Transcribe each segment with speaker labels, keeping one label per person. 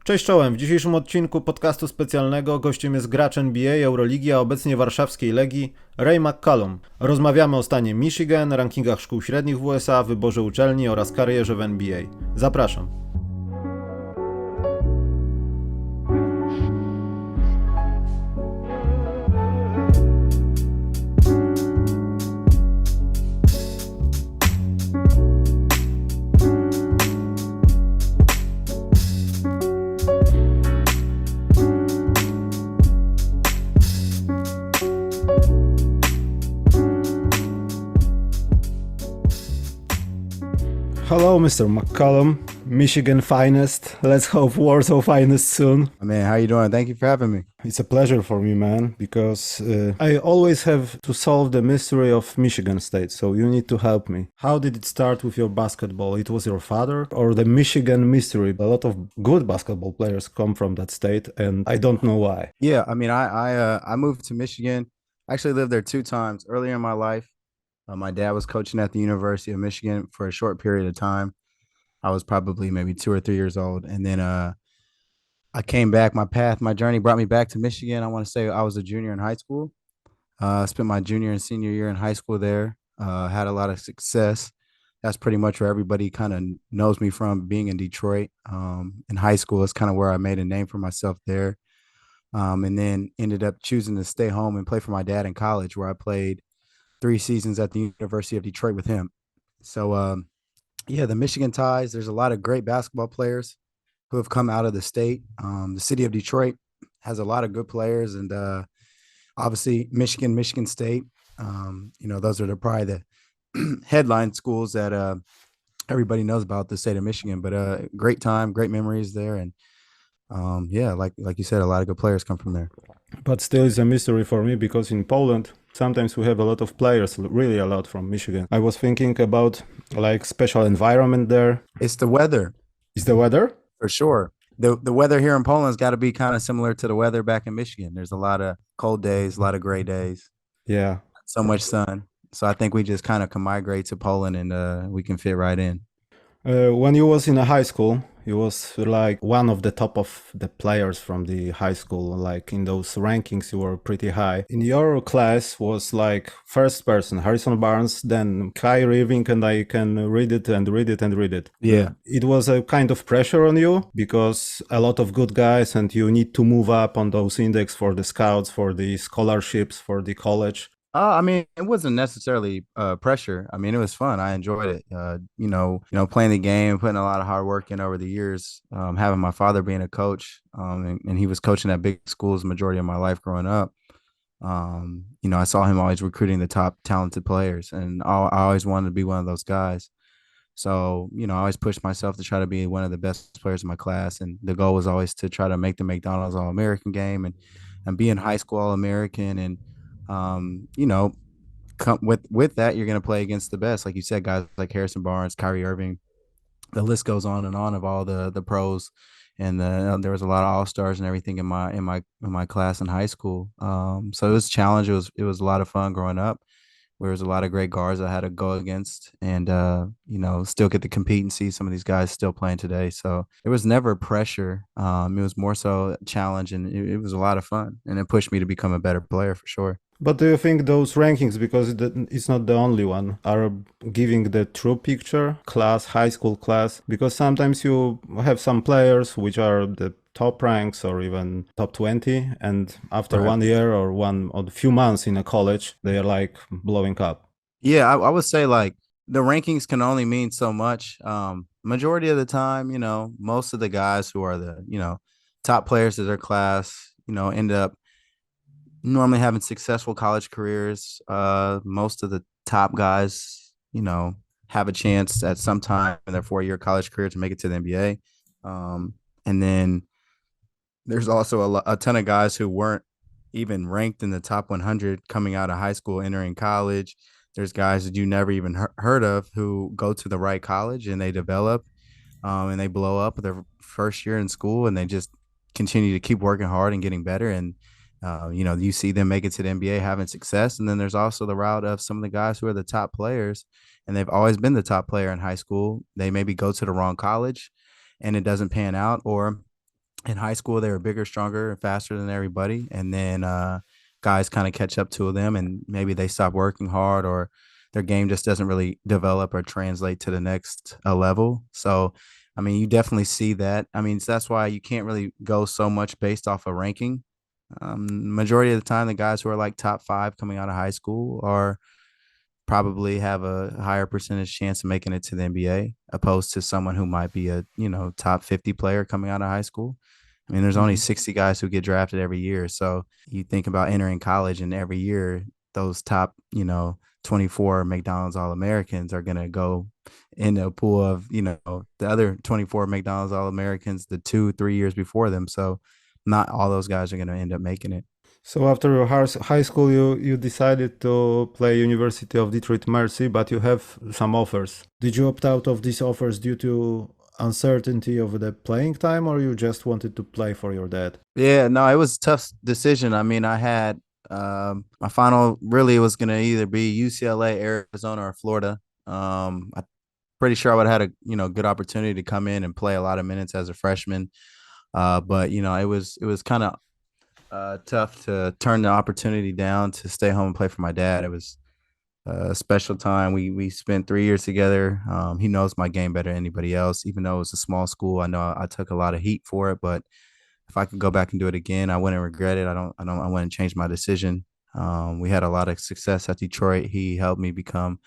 Speaker 1: Cześć czołem, w dzisiejszym odcinku podcastu specjalnego gościem jest gracz NBA, Euroligi, a obecnie warszawskiej Legii, McCallum. Rozmawiamy o stanie Michigan, rankingach szkół średnich w USA, wyborze uczelni oraz karierze w NBA. Zapraszam. Hello, Mr. McCallum, Michigan finest. Let's hope Warsaw finest soon.
Speaker 2: Man, how you doing? Thank you for having me.
Speaker 1: It's a pleasure for me, man, because I always have to solve the mystery of Michigan State, so you need to help me. How did it start with your basketball? It was your father or the Michigan mystery? A lot of good basketball players come from that state, and I don't know why.
Speaker 2: Yeah, I mean, I moved to Michigan. I actually lived there 2 times earlier in my life. My dad was coaching at the University of Michigan for a short period of time. I was probably maybe 2 or 3 years old. And then I came back. My journey brought me back to Michigan. I want to say I was a junior in high school. I spent my junior and senior year in high school there. Had a lot of success. That's pretty much where everybody kind of knows me from, being in Detroit. In high school, it's kind of where I made a name for myself there. And then ended up choosing to stay home and play for my dad in college, where I played 3 seasons at the University of Detroit with him. So, yeah, the Michigan ties, there's a lot of great basketball players who have come out of the state. The city of Detroit has a lot of good players, and obviously Michigan State, those are probably the headline schools that everybody knows about the state of Michigan. But great time, great memories there. And yeah, like you said, a lot of good players come from there.
Speaker 1: But still it's a mystery for me because in Poland, sometimes we have a lot of players, really a lot from Michigan. I was thinking about like special environment there.
Speaker 2: It's the weather.
Speaker 1: Is the weather?
Speaker 2: For sure. The weather here in Poland's got to be kind of similar to the weather back in Michigan. There's a lot of cold days, a lot of gray days.
Speaker 1: Yeah.
Speaker 2: So much sun. So I think we just kind of can migrate to Poland and we can fit right in.
Speaker 1: When you was in a high school, you was like one of the top of the players from the high school. Like in those rankings, you were pretty high. In your class was like first person, Harrison Barnes, then Kyrie Irving, and I can read it and read it and read it.
Speaker 2: Yeah.
Speaker 1: It was a kind of pressure on you because a lot of good guys and you need to move up on those index for the scouts, for the scholarships, for the college.
Speaker 2: I mean, it wasn't necessarily pressure. I mean, it was fun. I enjoyed it. Playing the game, putting a lot of hard work in over the years. Having my father being a coach, and he was coaching at big schools the majority of my life growing up. I saw him always recruiting the top talented players, and I always wanted to be one of those guys. So, I always pushed myself to try to be one of the best players in my class, and the goal was always to try to make the McDonald's All-American game and be in high school All-American. And come with that, you're going to play against the best. Like you said, guys like Harrison Barnes, Kyrie Irving, the list goes on and on of all the pros. And there was a lot of all-stars and everything in my class in high school. So it was a challenge. It was a lot of fun growing up. There was a lot of great guards I had to go against and, still get to compete and see some of these guys still playing today. So it was never pressure. It was more so a challenge, and it was a lot of fun, and it pushed me to become a better player for sure.
Speaker 1: But do you think those rankings, because it's not the only one, are giving the true picture, class, high school class? Because sometimes you have some players which are the top ranks or even top 20, and after 1 year or a few months in a college, they are like blowing up.
Speaker 2: Yeah, I would say like the rankings can only mean so much. Majority of the time, most of the guys who are the, top players of their class, end up normally having successful college careers. Most of the top guys, have a chance at some time in their 4-year college career to make it to the NBA. And then there's also a ton of guys who weren't even ranked in the top 100 coming out of high school, entering college. There's guys that you never even heard of who go to the right college and they develop and they blow up their first year in school, and they just continue to keep working hard and getting better. And you see them make it to the NBA having success. And then there's also the route of some of the guys who are the top players, and they've always been the top player in high school. They maybe go to the wrong college and it doesn't pan out, or In high school, they were bigger, stronger, and faster than everybody. And then guys kind of catch up to them, and maybe they stop working hard, or their game just doesn't really develop or translate to the next level. So, I mean, you definitely see that. I mean, so that's why you can't really go so much based off of ranking. Majority of the time, the guys who are like top five coming out of high school are probably have a higher percentage chance of making it to the NBA opposed to someone who might be a, top 50 player coming out of high school. I mean, there's only
Speaker 1: Mhm.
Speaker 2: 60 guys who get drafted every year. So you think about entering college, and every year those top, 24 McDonald's All Americans are going to go in a pool of, the other 24 McDonald's All Americans the 2, 3 years before them. So not all those guys are going to end up making it.
Speaker 1: So after your high school, you decided to play University of Detroit Mercy, but you have some offers. Did you opt out of these offers due to uncertainty of the playing time, or you just wanted to play for your dad?
Speaker 2: Yeah, no, it was a tough decision. I mean, I had my final really was gonna either be UCLA, Arizona, or Florida. I'm pretty sure I would have had a good opportunity to come in and play a lot of minutes as a freshman. But it was kind of tough to turn the opportunity down to stay home and play for my dad. It was a special time. We spent 3 years together. He knows my game better than anybody else. Even though it was a small school, I know I took a lot of heat for it, but if I could go back and do it again, I wouldn't regret it. I wouldn't change my decision. We had a lot of success at Detroit. He helped me become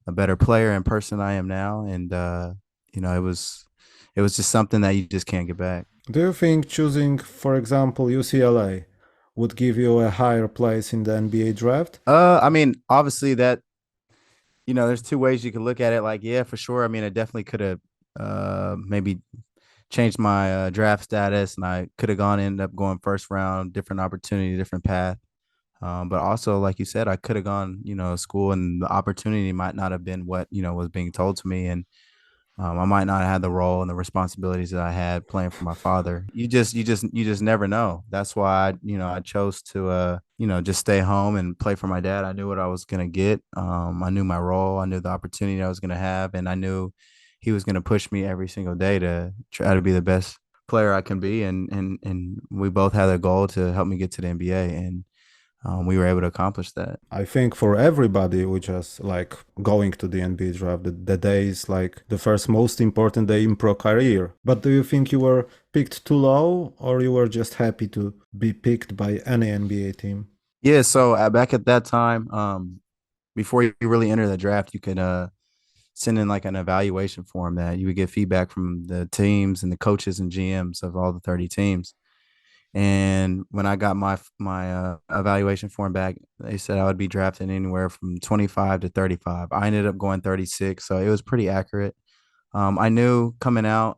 Speaker 2: a better player and person I am now. And, it was just something that you just can't get back.
Speaker 1: Do you think choosing, for example, UCLA would give you a higher place in the NBA draft?
Speaker 2: I mean, obviously that, there's two ways you could look at it. Like, yeah, for sure. I mean, I definitely could have maybe changed my draft status, and I could have ended up going first round, different opportunity, different path. But also, like you said, I could have gone, to school, and the opportunity might not have been what, was being told to me. And I might not have had the role and the responsibilities that I had playing for my father. You just never know. That's why I chose to, just stay home and play for my dad. I knew what I was gonna get. I knew my role. I knew the opportunity I was gonna have, and I knew he was gonna push me every single day to try to be the best player I can be. And we both had a goal to help me get to the NBA, and we were able to accomplish that.
Speaker 1: I think for everybody, which is like going to the NBA draft, the day is like the first most important day in pro career. But do you think you were picked too low, or you were just happy to be picked by any NBA team?
Speaker 2: Yeah. So back at that time, before you really enter the draft, you could send in like an evaluation form that you would get feedback from the teams and the coaches and GMs of all the 30 teams. And when I got my evaluation form back, they said I would be drafted anywhere from 25 to 35. I ended up going 36, so it was pretty accurate. I knew coming out,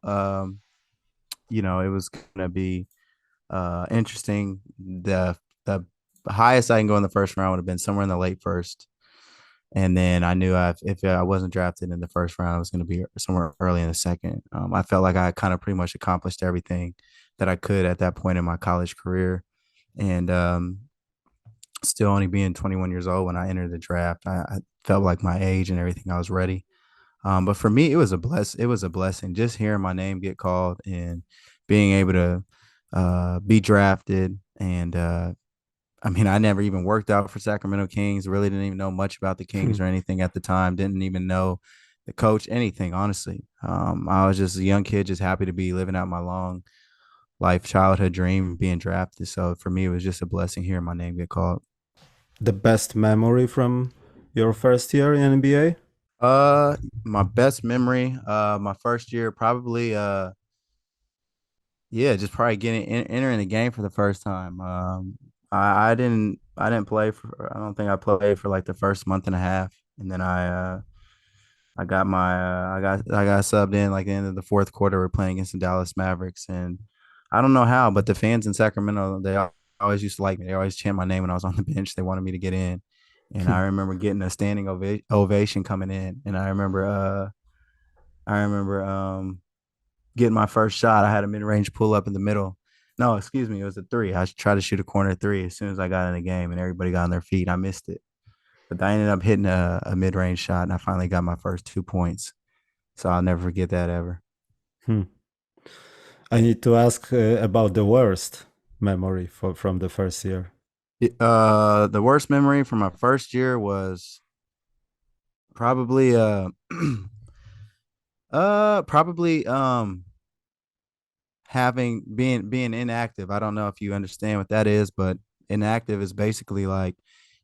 Speaker 2: it was gonna be interesting. The highest I can go in the first round would have been somewhere in the late first. And then I knew if I wasn't drafted in the first round, I was going to be somewhere early in the second. I felt like I kind of pretty much accomplished everything that I could at that point in my college career. And still only being 21 years old when I entered the draft, I felt like my age and everything, I was ready. But for me, it was a blessing just hearing my name get called and being able to be drafted. And I mean, I never even worked out for Sacramento Kings. Really didn't even know much about the Kings or anything at the time. Didn't even know the coach, anything, honestly. I was just a young kid, just happy to be living out my long life, childhood dream, being drafted. So for me, it was just a blessing hearing my name get called.
Speaker 1: The best memory from your first year in NBA?
Speaker 2: Uh, my best memory, my first year, probably, yeah, just probably entering the game for the first time. I didn't play for. I don't think I played for like the first month and a half, and then I got subbed in like the end of the fourth quarter. We're playing against the Dallas Mavericks, and I don't know how, but the fans in Sacramento, always used to like me. They always chant my name when I was on the bench. They wanted me to get in, and I remember getting a standing ovation coming in, and I remember getting my first shot. I had a mid range pull up in the middle. No, excuse me, it was a three. I tried to shoot a corner three as soon as I got in the game, and everybody got on their feet. I missed it, but I ended up hitting a mid range shot, and I finally got my first 2 points. So I'll never forget that ever.
Speaker 1: Hmm. I need to ask about the worst memory from the first year.
Speaker 2: The worst memory from my first year was probably probably having being inactive. I don't know if you understand what that is, but inactive is basically like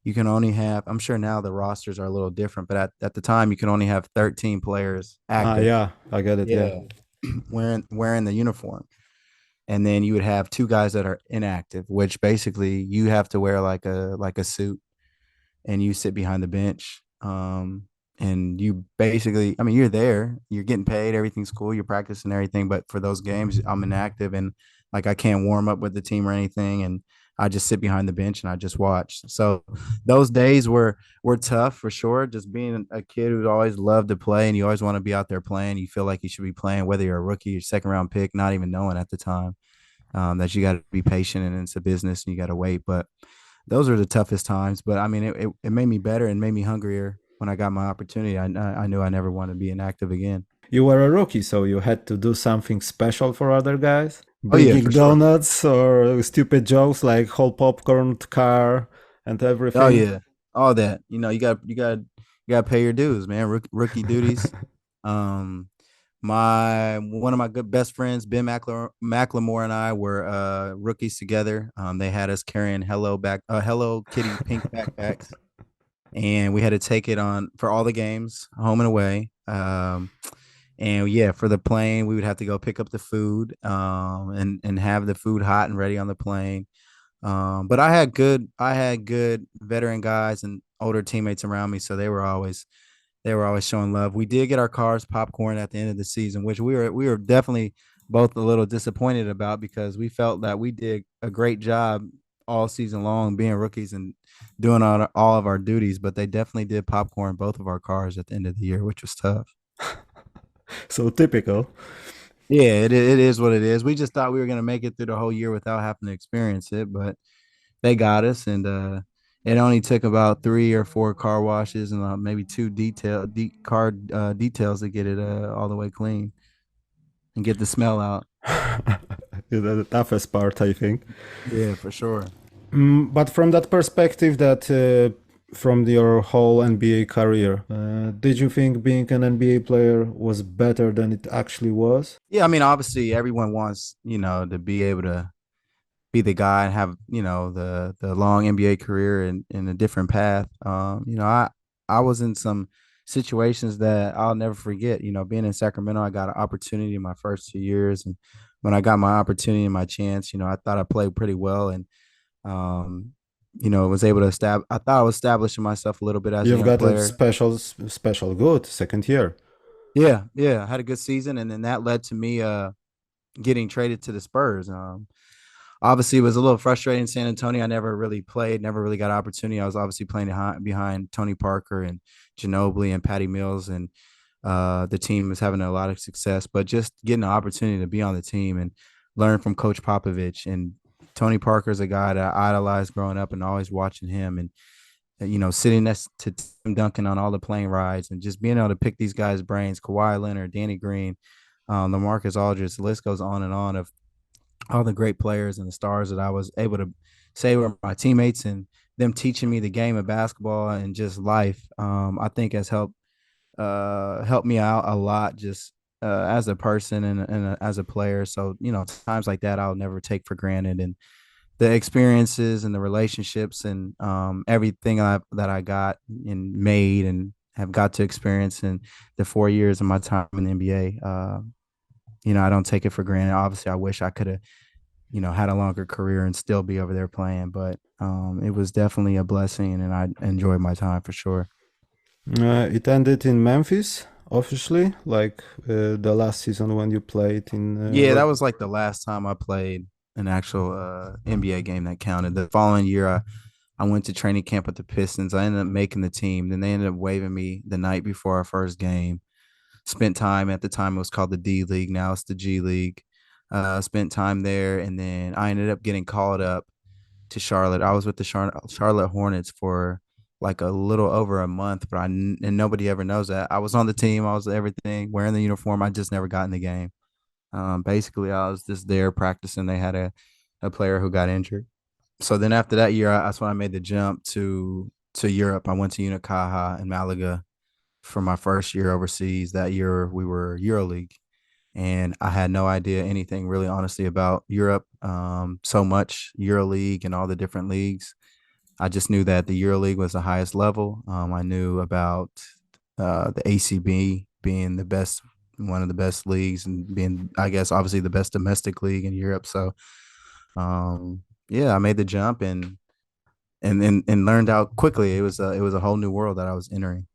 Speaker 2: you can only have, I'm sure now the rosters are a little different, but at the time you can only have 13 players
Speaker 1: Ah,
Speaker 2: active.
Speaker 1: yeah, I get it. Yeah.
Speaker 2: Yeah. Wearing the uniform. And then you would have two guys that are inactive, which basically you have to wear like a suit and you sit behind the bench. And you basically, I mean, you're there, you're getting paid, everything's cool, you're practicing everything. But for those games, I'm inactive and like I can't warm up with the team or anything. And I just sit behind the bench and I just watch. So those days were tough for sure. Just being a kid who always loved to play and you always want to be out there playing. You feel like you should be playing, whether you're a rookie or second round pick, not even knowing at the time that you got to be patient and it's a business and you got to wait. But those are the toughest times. But I mean, it made me better and made me hungrier when I got my opportunity. I knew I never wanted to be inactive again.
Speaker 1: You were a rookie, so you had to do something special for other guys?
Speaker 2: Oh yeah,
Speaker 1: Bringing
Speaker 2: for sure.
Speaker 1: donuts or stupid jokes like whole popcorn car and
Speaker 2: Oh
Speaker 1: everything?
Speaker 2: yeah, all that. You got to pay your dues, man. Rookie duties. Um, my one of my good best friends, Ben McLemore, and I were rookies together. They had us carrying Hello Kitty pink backpacks, and we had to take it on for all the games, home and away. And yeah, for the plane, we would have to go pick up the food, and have the food hot and ready on the plane. But I had good veteran guys and older teammates around me, so they were always showing love. We did get our cars popcorn at the end of the season, which we were definitely both a little disappointed about because we felt that we did a great job all season long being rookies and doing all of our duties, but they definitely did popcorn both of our cars at the end of the year, which was tough.
Speaker 1: So typical.
Speaker 2: Yeah, it is what it is. We just thought we were gonna make it through the whole year without having to experience it, but they got us, and it only took about 3 or 4 car washes and maybe two car details to get it all the way clean and get the smell out.
Speaker 1: The toughest part, I think.
Speaker 2: Yeah, for sure.
Speaker 1: But from that perspective, that from your whole NBA career, did you think being an NBA player was better than it actually was?
Speaker 2: Yeah, I mean, obviously, everyone wants to be able to be the guy and have the long NBA career in a different path. I was in some situations that I'll never forget. Being in Sacramento, I got an opportunity in my first 2 years, and when I got my opportunity and my chance, I thought I played pretty well, and um, was able to establish. I thought I was establishing myself a little bit as a
Speaker 1: You've
Speaker 2: young
Speaker 1: got a
Speaker 2: player.
Speaker 1: special good second year.
Speaker 2: Yeah, yeah, I had a good season, and then that led to me getting traded to the Spurs. Obviously, it was a little frustrating in San Antonio. I never really played, never really got opportunity. I was obviously playing behind Tony Parker and Ginobili and Patty Mills, and the team was having a lot of success. But just getting the opportunity to be on the team and learn from Coach Popovich, and Tony Parker is a guy that I idolized growing up and always watching him, and sitting next to Tim Duncan on all the plane rides and just being able to pick these guys' brains, Kawhi Leonard, Danny Green, LaMarcus Aldridge, the list goes on and on of all the great players and the stars that I was able to say were my teammates, and them teaching me the game of basketball and just life. I think has helped me out a lot just as a person and as a player. So times like that I'll never take for granted, and the experiences and the relationships and everything that I got and made and have got to experience in the 4 years of my time in the NBA. I don't take it for granted. Obviously, I wish I could have, had a longer career and still be over there playing, but it was definitely a blessing and I enjoyed my time for sure.
Speaker 1: It ended in Memphis officially, like the last season when you played in.
Speaker 2: Yeah, that was like the last time I played an actual NBA game that counted. The following year, I went to training camp with the Pistons. I ended up making the team. Then they ended up waiving me the night before our first game. Spent time at the time, it was called the D League. Now it's the G League. Spent time there, and then I ended up getting called up to Charlotte. I was with the Charlotte Hornets for like a little over a month, but and nobody ever knows that. I was on the team. I was everything, wearing the uniform. I just never got in the game. Basically, I was just there practicing. They had a player who got injured. So then after that year, that's when I made the jump to Europe. I went to Unicaja in Malaga for my first year overseas. That year we were Euroleague, and I had no idea anything really honestly about Europe. So much Euroleague and all the different leagues. I just knew that the Euroleague was the highest level. I knew about the ACB being the best, one of the best leagues, and being, I guess, obviously the best domestic league in Europe. So, yeah, I made the jump and learned out quickly. It was a whole new world that I was entering.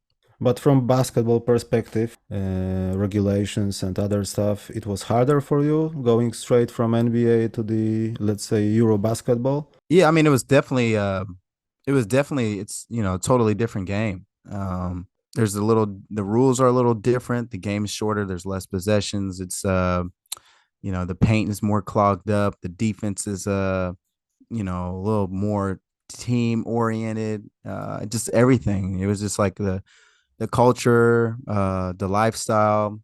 Speaker 1: But from basketball perspective, regulations and other stuff, it was harder for you going straight from NBA to the, let's say, Euro basketball.
Speaker 2: Yeah, I mean, it was definitely it's totally different game. There's the rules are a little different. The game is shorter. There's less possessions. It's the paint is more clogged up. The defense is a little more team oriented. Just everything. It was just like the culture, the lifestyle.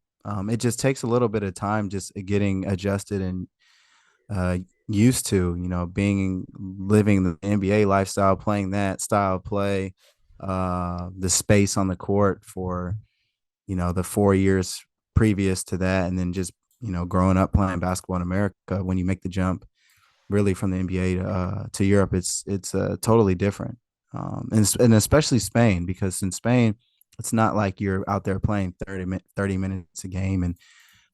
Speaker 2: It just takes a little bit of time just getting adjusted and uh, used to, being living the NBA lifestyle, playing that style of play, the space on the court for, the 4 years previous to that. And then just, growing up playing basketball in America, when you make the jump really from the NBA to Europe, it's totally different. And especially Spain, because in Spain, it's not like you're out there playing 30 minutes a game and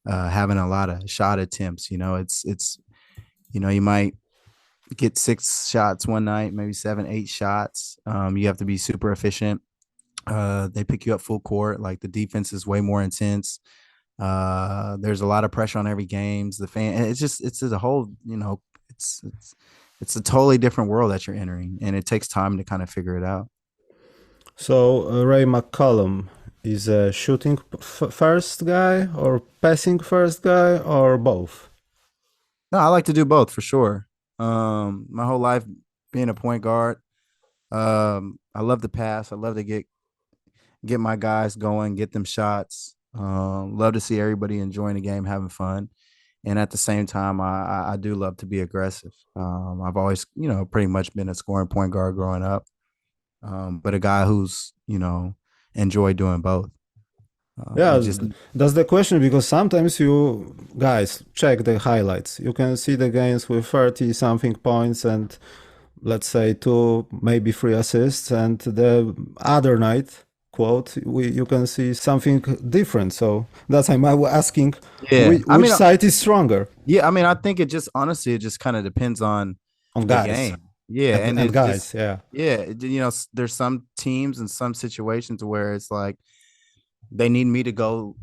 Speaker 2: having a lot of shot attempts. You might get 6 shots one night, maybe 7, 8 shots. You have to be super efficient. They pick you up full court. Like the defense is way more intense. There's a lot of pressure on every games. It's a whole, it's a totally different world that you're entering, and it takes time to kind of figure it out.
Speaker 1: So Ray McCallum is a shooting first guy or passing first guy or both?
Speaker 2: No, I like to do both for sure. My whole life being a point guard, I love to pass. I love to get my guys going, get them shots. Love to see everybody enjoying the game, having fun, and at the same time, I do love to be aggressive. I've always, pretty much been a scoring point guard growing up, but a guy who's, enjoy doing both.
Speaker 1: Yeah,
Speaker 2: It just
Speaker 1: that's the question because sometimes you guys check the highlights. You can see the games with 30 something points and let's say two, maybe three assists, and the other night, quote, you can see something different. So that's why I'm asking
Speaker 2: yeah.
Speaker 1: which side is stronger
Speaker 2: Yeah, I mean, I think it just kind of depends on
Speaker 1: on
Speaker 2: the
Speaker 1: guys
Speaker 2: game. Yeah, and
Speaker 1: and
Speaker 2: it's
Speaker 1: guys.
Speaker 2: just
Speaker 1: Yeah.
Speaker 2: yeah, there's some teams and some situations where it's like they need me to go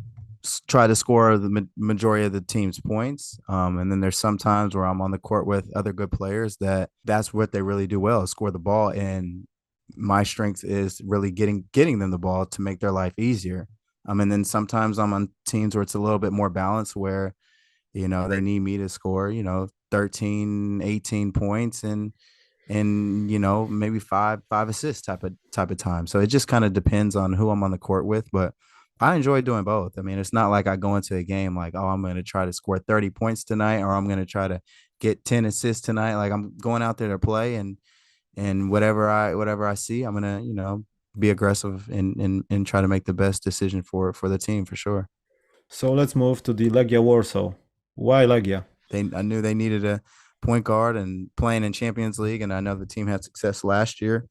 Speaker 2: try to score the majority of the team's points. And then there's some times where I'm on the court with other good players that's what they really do well, is score the ball. And my strength is really getting them the ball to make their life easier. And then sometimes I'm on teams where it's a little bit more balanced, where they need me to score 13, 18 points and maybe five assists type of time. So it just kind of depends on who I'm on the court with, but I enjoy doing both. I mean, it's not like I go into a game like, oh, I'm going to try to score 30 points tonight, or I'm going to try to get 10 assists tonight. Like, I'm going out there to play, and whatever I see, I'm going to, be aggressive and try to make the best decision for the team for sure.
Speaker 1: So let's move to the Legia Warsaw. Why Legia?
Speaker 2: I knew they needed a point guard and playing in Champions League, and I know the team had success last year.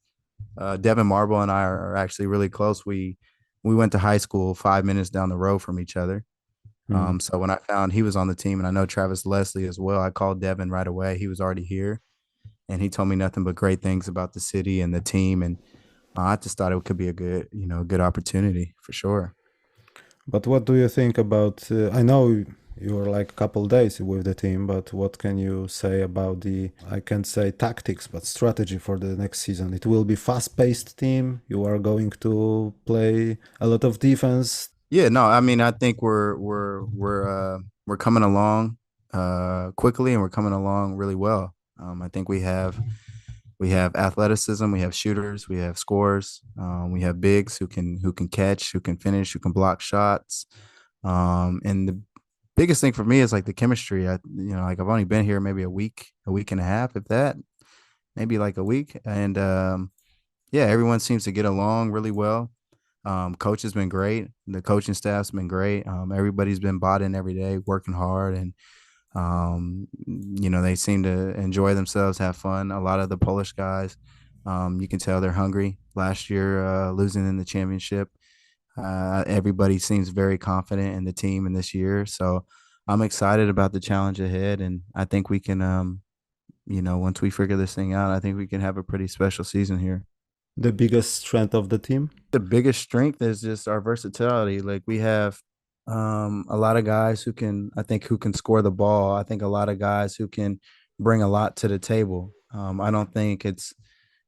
Speaker 2: Devin Marble and I are actually really close. We went to high school 5 minutes down the road from each other. So when I found he was on the team, and I know Travis Leslie as well, I called Devin right away. He was already here, and he told me nothing but great things about the city and the team. And I just thought it could be a good opportunity for sure.
Speaker 1: But what do you think about? I know you were like a couple days with the team, but what can you say about the? I can't say tactics, but strategy for the next season. It will be fast-paced team. You are going to play a lot of defense.
Speaker 2: Yeah, no, I mean, I think we're coming along quickly, and we're coming along really well. I think we have athleticism, we have shooters, we have scorers, we have bigs who can catch, who can finish, who can block shots. And the biggest thing for me is like the chemistry. Like I've only been here maybe a week and a half, if that, maybe like a week. And yeah, everyone seems to get along really well. Coach has been great. The coaching staff's been great. Everybody's been bought in every day, working hard, and they seem to enjoy themselves, have fun. A lot of the Polish guys, you can tell they're hungry. Last year, losing in the championship, everybody seems very confident in the team in this year. So I'm excited about the challenge ahead, and I think we can, once we figure this thing out, I think we can have a pretty special season here.
Speaker 1: The biggest strength of the team?
Speaker 2: The biggest strength is just our versatility. Like we have a lot of guys who can score the ball. I think a lot of guys who can bring a lot to the table. I don't think it's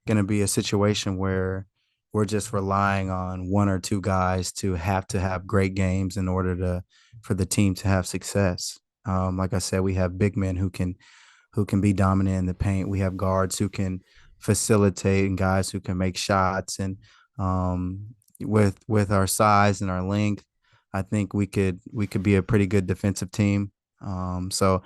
Speaker 2: going to be a situation where we're just relying on one or two guys to have great games in order for the team to have success. Like I said, we have big men who can be dominant in the paint. We have guards who can facilitate and guys who can make shots. And with our size and our length, I think we could be a pretty good defensive team. So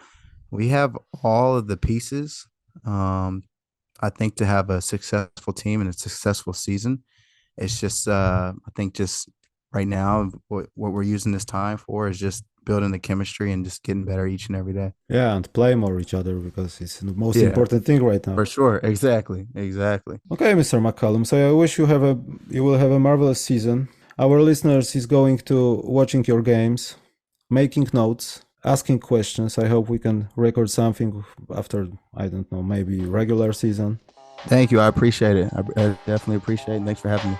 Speaker 2: we have all of the pieces, I think, to have a successful team and a successful season. It's just, I think just right now, what we're using this time for is just building the chemistry and just getting better each and every day.
Speaker 1: Yeah, and play more each other, because it's the most important thing right now.
Speaker 2: For sure. Exactly.
Speaker 1: Okay, Mr. McCallum. So I wish you will have a marvelous season. Our listeners is going to watching your games, making notes, asking questions. I hope we can record something after, I don't know, maybe regular season.
Speaker 2: Thank you. I appreciate it. I definitely appreciate it. Thanks for having me.